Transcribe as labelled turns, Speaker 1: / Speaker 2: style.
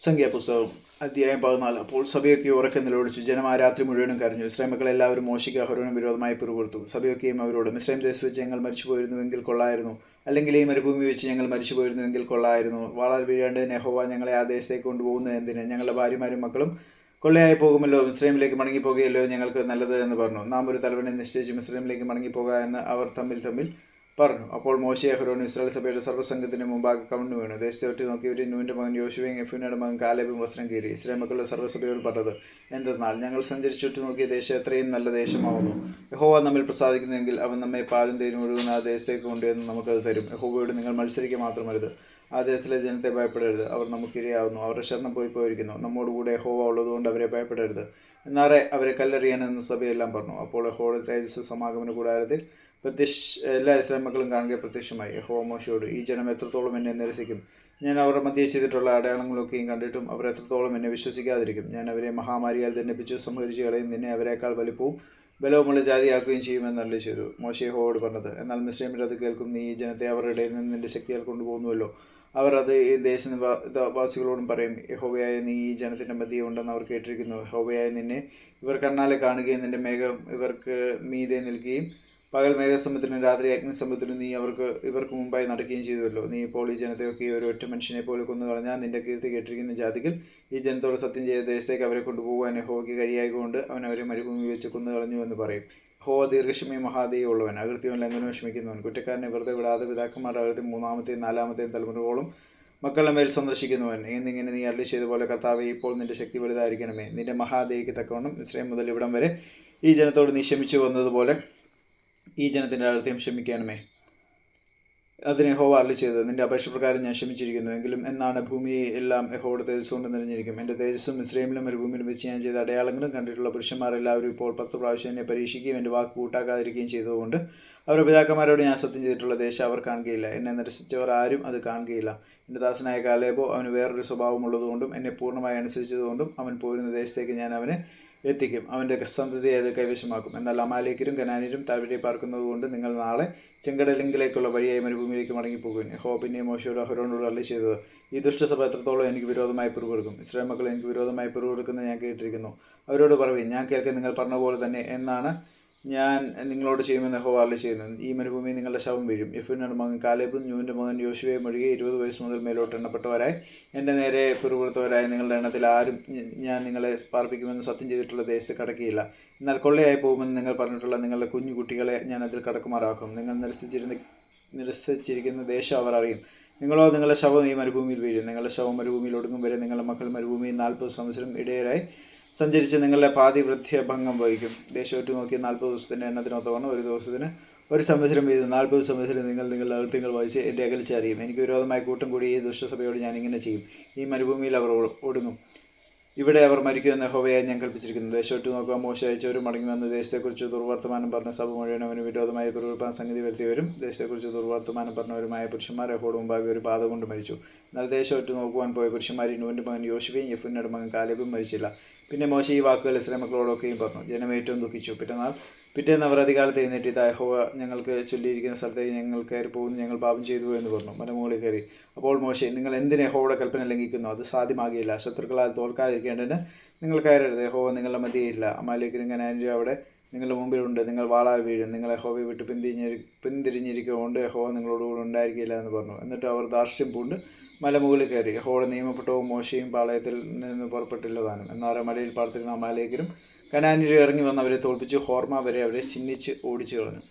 Speaker 1: സംഖ്യാപുസ്തകം അധ്യായം 14. അപ്പോൾ സഭയൊക്കെ ഉറക്കെ നിലവിളിച്ചു. ജനം ആ രാത്രി മുഴുവനും കരഞ്ഞു. ഇസ്രായേൽ മക്കൾ എല്ലാവരും മോശയ്ക്ക് അഹരോനും വിരോധമായി പിറുപിറുത്തു. സഭയൊക്കെയും അവരോട്, മിസ്രൈം ദേശത്ത് വെച്ച് ഞങ്ങൾ മരിച്ചു പോയിരുന്നുവെങ്കിൽ കൊള്ളായിരുന്നു, അല്ലെങ്കിൽ ഈ മരുഭൂമി വെച്ച് ഞങ്ങൾ മരിച്ചു പോയിരുന്നുവെങ്കിൽ കൊള്ളായിരുന്നു. വാളാൽ വീഴേണ്ടതിന് യഹോവ ഞങ്ങളെ ആ ദേശത്തേക്ക് കൊണ്ടുപോകുന്നത് എന്തിന്? ഞങ്ങളുടെ ഭാര്യമാരും മക്കളും കൊള്ളയായി പോകുമല്ലോ. മിസ്രൈമിലേക്ക് മടങ്ങിപ്പോകുകയല്ലോ ഞങ്ങൾക്ക് നല്ലത് എന്ന് പറഞ്ഞു. നാം ഒരു തലവനെ നിശ്ചയിച്ച് മിസ്രൈമിലേക്ക് മടങ്ങിപ്പോകുക എന്ന് അവർ തമ്മിൽ പറഞ്ഞു. അപ്പോൾ മോശെ അഹരോനും ഇസ്രായേൽ സഭയുടെ സർവ്വസംഘത്തിന് മുമ്പാകെ കവിണ്ണു വീണു. ദേശത്തെ നോക്കിയവർ നൂന്റെ മകൻ യോശുവയും യെഫൂനയുടെ മകൻ കാലേബും വസ്ത്രം കീറി. ഇസ്രായേൽ മക്കളുടെ സർവ്വസഭയോട് പറഞ്ഞത് എന്തെന്നാൽ, ഞങ്ങൾ സഞ്ചരിച്ചിട്ട് നോക്കിയ ദേശം എത്രയും നല്ല ദേശമാവുന്നു. യഹോവ നമ്മിൽ പ്രസാദിക്കുന്നുവെങ്കിൽ അവൻ നമ്മെ പാലും തേനും ഒഴുകുന്ന ആ ദേശത്തേക്ക് കൊണ്ടുവന്ന് നമുക്കത് തരും. യഹോവയോട് നിങ്ങൾ മത്സരിക്കുക മാത്രമരുത്, ആ ദേശത്തിലെ ജനത്തെ ഭയപ്പെടരുത്. അവർ നമുക്കിരയാവുന്നു, അവരുടെ ശരണം പോയിരിക്കുന്നു. നമ്മോടുകൂടെ യഹോവ ഉള്ളതുകൊണ്ട് അവരെ ഭയപ്പെടരുത് എന്നാറെ അവരെ കല്ലെറിയാനെന്ന് സഭയെല്ലാം പറഞ്ഞു. അപ്പോൾ യഹോവയുടെ തേജസ് സമാഗമന കൂടാരത്തിൽ എല്ലാ ഇസ്രായേൽ മക്കളും കാണുക പ്രത്യക്ഷമായി. യഹോവ മോശയോട്, ഈ ജനം എത്രത്തോളം എന്നെ നിരസിക്കും? ഞാൻ അവരുടെ മധ്യേ ചെയ്തിട്ടുള്ള അടയാളങ്ങളൊക്കെയും കണ്ടിട്ടും അവർ എത്രത്തോളം എന്നെ വിശ്വസിക്കാതിരിക്കും? ഞാൻ അവരെ മഹാമാരിയാൽ ദണ്ഡിപ്പിച്ചു സംഹരിച്ചു കളയും, നിന്നെ അവരെക്കാൾ വലിപ്പവും ബലവുമുള്ള ജാതിയാക്കുകയും ചെയ്യുമെന്ന് അരുളി ചെയ്തു. മോശെ യഹോവയോട് പറഞ്ഞത്, എന്നാൽ മിസ്രൈമ്യർ അത് കേൾക്കും. നീ ഈ ജനത്തെ അവരുടെ ഇടയിൽ നിന്ന് നിന്റെ ശക്തിയാൽ കൊണ്ടുപോകുന്നുവല്ലോ. അവർ അത് ഈ ദേശവാസികളോടും പറയും, യഹോവയായ നീ ഈ ജനത്തിൻ്റെ മധ്യേ ഉണ്ടെന്ന് അവർ കേട്ടിരിക്കുന്നു. യഹോവയായ നിന്നെ ഇവർ കണ്ണാലെ കാണുകയും നിന്റെ മേഘം ഇവർക്ക് മീതെ നിൽക്കുകയും പകൽ മേഘസമുദ്രത്തിനും രാത്രി അഗ്നിസമുദ്രത്തിനും നീ ഇവർക്ക് മുമ്പായി നടക്കുകയും ചെയ്തുവല്ലോ. നീ ഇപ്പോൾ ഈ ജനത്തെയൊക്കെ ഒരു ഒറ്റ മനുഷ്യനെ പോലെ കൊന്നുകളഞ്ഞാൽ നിന്റെ കീർത്തി കേട്ടിരിക്കുന്ന ജാതികൾ ഈ ജനത്തോട് സത്യം ചെയ്ത ദേശത്തേക്ക് അവരെ കൊണ്ടുപോകാൻ യഹോവയ്ക്ക് കഴിയായതുകൊണ്ട് അവൻ അവരെ മരുഭൂമി വെച്ച് കൊന്നുകളഞ്ഞു എന്ന് പറയും. യഹോവ ദീർഘക്ഷമയും മഹാദയുള്ളവൻ, അകൃത്യവും ലംഘനവും ക്ഷമിക്കുന്നവൻ, കുറ്റക്കാരനെ വെറുതെ വിടാതെ പിതാക്കന്മാരുടെ അകൃത്യം മൂന്നാമത്തെയും നാലാമത്തെയും തലമുറകളോളം മക്കളുടെ മേൽ സന്ദർശിക്കുന്നവൻ എന്നിങ്ങനെ നീ അരുളി ചെയ്ത പോലെ കർത്താവേ, ഇപ്പോൾ നിന്റെ ശക്തി വലുതായിരിക്കണമേ. നിന്റെ മഹാദയയ്ക്ക് തക്കവണ്ണം ഇസ്രായേൽ മുതൽ ഇവിടം വരെ ഈ ജനത്തോട് നീ ക്ഷമിച്ചു വന്നതുപോലെ ഈ ജനത്തിൻ്റെ അകൃത്യം ക്ഷമിക്കണമേ. അതിന് യഹോവ അരുളി ചെയ്തത്, നിന്റെ അപേക്ഷപ്രകാരം ഞാൻ ക്ഷമിച്ചിരിക്കുന്നു. എങ്കിലും എന്നാണ് ഭൂമി എല്ലാം യഹോവയുടെ തേജസ് കൊണ്ട് നിറഞ്ഞിരിക്കും. എൻ്റെ തേജസ്സും മിസ്രൈമിലും മരുഭൂമിയിലും വെച്ച് ഞാൻ ചെയ്ത അടയാളങ്ങളും കണ്ടിട്ടുള്ള പുരുഷന്മാരെല്ലാവരും ഇപ്പോൾ 10 പ്രാവശ്യം എന്നെ പരീക്ഷിക്കുകയും എൻ്റെ വാക്ക് കൂട്ടാക്കാതിരിക്കുകയും ചെയ്തതുകൊണ്ട് അവരുടെ പിതാക്കന്മാരോട് ഞാൻ സത്യം ചെയ്തിട്ടുള്ള ദേശം അവർ കാണുകയില്ല. എന്നെ നിരസിച്ചവർ ആരും അത് കാണുകയില്ല. എൻ്റെ ദാസനായ കാലേബോ അവന് വേറൊരു സ്വഭാവമുള്ളതുകൊണ്ടും എന്നെ പൂർണ്ണമായി അനുസരിച്ചതുകൊണ്ടും അവൻ പോരുന്ന ദേശത്തേക്ക് ഞാൻ അവനെ എത്തിക്കും. അവൻ്റെ സന്തതിയെ അത് കൈവശമാക്കും. എന്നാൽ അമാലേക്കരും കനാന്യരും താഴ്വരെ പാർക്കുന്നത് കൊണ്ട് നിങ്ങൾ നാളെ ചെങ്കടലിങ്കിലേക്കുള്ള വഴിയായി മരുഭൂമിയിലേക്ക് മടങ്ങിപ്പോകും. യഹോവ പിന്നെ മോശയോട് അഹരോനോട് അരുളി ചെയ്തത്, ഈ ദുഷ്ടസഭ എത്രത്തോളം എനിക്ക് വിരോധമായി പിറുപിറുക്കും? ഇസ്രായേൽ മക്കൾ എനിക്ക് വിരോധമായി പിറുപിറുക്കുന്നത് ഞാൻ കേട്ടിരിക്കുന്നു. അവരോട് പറയുവിൻ, ഞാൻ കേൾക്കാൻ നിങ്ങൾ പറഞ്ഞ പോലെ തന്നെ എന്നാണ് ഞാൻ നിങ്ങളോട് ചെയ്യുമെന്ന് യഹോവ അരുളി ചെയ്യുന്നത്. ഈ മരുഭൂമി നിങ്ങളുടെ ശവം വീഴും. യെഫൂനയുടെ മകൻ കാലേബും നൂന്റെ മകൻ യോശുവയും ഒഴികെ 20 വയസ്സ് മുതൽ മേലോട്ട് എണ്ണപ്പെട്ടവരായി എൻ്റെ നേരെ പിറുപിറുത്തവരായ നിങ്ങളുടെ എണ്ണത്തിൽ ആരും ഞാൻ നിങ്ങളെ പാർപ്പിക്കുമെന്ന് സത്യം ചെയ്തിട്ടുള്ള ദേശത്ത് കടക്കുകയില്ല. എന്നാൽ കൊള്ളയായി പോകുമെന്ന് നിങ്ങൾ പറഞ്ഞിട്ടുള്ള നിങ്ങളുടെ കുഞ്ഞു കുട്ടികളെ ഞാൻ അതിൽ കടക്കുമാറാക്കും. നിങ്ങൾ നിരസിച്ചിരിക്കുന്ന ദേശം അവർ അറിയും. നിങ്ങളോ നിങ്ങളുടെ ശവം ഈ മരുഭൂമിയിൽ വീഴും. നിങ്ങളുടെ ശവം മരുഭൂമിയിൽ ഒടുങ്ങും വരെ നിങ്ങളുടെ മക്കൾ മരുഭൂമിയിൽ 40 സംവത്സരം ഇടയരായി സഞ്ചരിച്ച് നിങ്ങളുടെ പാതിവൃത്യഭംഗം വഹിക്കും. ദേശമൊറ്റു നോക്കി 40 ദിവസത്തിൻ്റെ എണ്ണത്തിനൊത്തവണ്ണം ഒരു ദിവസത്തിന് 1 സംവത്സരം വീതം 40 സംവത്സരം നിങ്ങൾ നിങ്ങളുടെ അകൃത്യങ്ങൾ വഹിച്ച് എൻ്റെ അകൽച്ച അറിയും. എനിക്ക് വിരോധമായി കൂട്ടം കൂടി ഈ ദുഷ്ടസഭയോട് ഞാൻ ഇങ്ങനെ ചെയ്യും. ഈ മരുഭൂമിയിൽ അവർ ഒടുങ്ങും, ഇവിടെ അവർ മരിക്കുമെന്ന് യഹോവയായി ഞാൻ കൽപ്പിച്ചിരിക്കുന്നു. ദേശമൊറ്റു നോക്കുക, മോശെ അയച്ചവരും മടങ്ങി വന്ന് ദേശത്തെക്കുറിച്ച് ദുർവർത്തമാനം പറഞ്ഞ സഭ മുഴുവൻ അവന് വിരോധമായി പിറുപിറുപ്പാൻ സംഗതി വരുത്തിയവരും ദേശത്തെക്കുറിച്ച് ദുർവർത്തമാനം പറഞ്ഞവരുമായ പുരുഷന്മാർ യഹോവയുടെ മുമ്പാകെ ഒരു പാത കൊണ്ട് മരിച്ചു. എന്നാൽ ദേശമൊറ്റു നോക്കുവാൻ പോയ പുരുഷന്മാരിൽ നൂന്റെ മകൻ യോശുവയും യെഫൂനയുടെ മകൻ കാലേബും മരിച്ചില്ല. പിന്നെ മോശെ ഈ വാക്കുകൾ ഇസ്രായേൽ മക്കളോടൊക്കെയും പറഞ്ഞു. ജനം ഏറ്റവും ദുഃഖിച്ചു. പിറ്റേന്ന് അവർ അധികാലത്ത് എഴുന്നേറ്റ്, ഇതാ യഹോവ ഞങ്ങൾക്ക് ചൊല്ലിയിരിക്കുന്ന സ്ഥലത്തേക്ക് ഞങ്ങൾ കയറി പോകുന്നു, ഞങ്ങൾ പാപം ചെയ്തു എന്ന് പറഞ്ഞു. മലമുകളിൽ കയറി. അപ്പോൾ മോശെ, നിങ്ങൾ എന്തിന് യഹോവയുടെ കൽപ്പന ലംഘിക്കുന്നു? അത് സാധ്യമാകില്ല. ശത്രുക്കളാൽ തോൽക്കാതിരിക്കേണ്ടതിന് നിങ്ങൾ കയറരുത്. യഹോവ നിങ്ങളുടെ മധ്യയില്ല. അമാലേക്കരും കനാന്യരും അവിടെ നിങ്ങളുടെ മുമ്പിലുണ്ട്. നിങ്ങൾ വാളാൽ വീഴും. നിങ്ങൾ യഹോവയെ വിട്ട് പിന്തിരിഞ്ഞിരിക്കൊണ്ട് യഹോവ നിങ്ങളോടുകൂടെ ഉണ്ടായിരിക്കില്ല എന്ന് പറഞ്ഞു. എന്നിട്ട് അവർ ധാർഷ്ട്യം പൂണ്ട് മലമുകളിൽ കയറി. യഹോവയുടെ നിയമപ്പെട്ടവും മോശയും പാളയത്തിൽ നിന്ന് പുറപ്പെട്ടില്ലതാനും. എന്നാൽ മലയിൽ പാർത്തിരുന്ന അമാലേക്കരും കനാന്യരും ഇറങ്ങി വന്ന് അവരെ തോൽപ്പിച്ച് ഹോർമ വരെ അവരെ ചിഹ്നിച്ച് ഓടിച്ചു കളഞ്ഞു.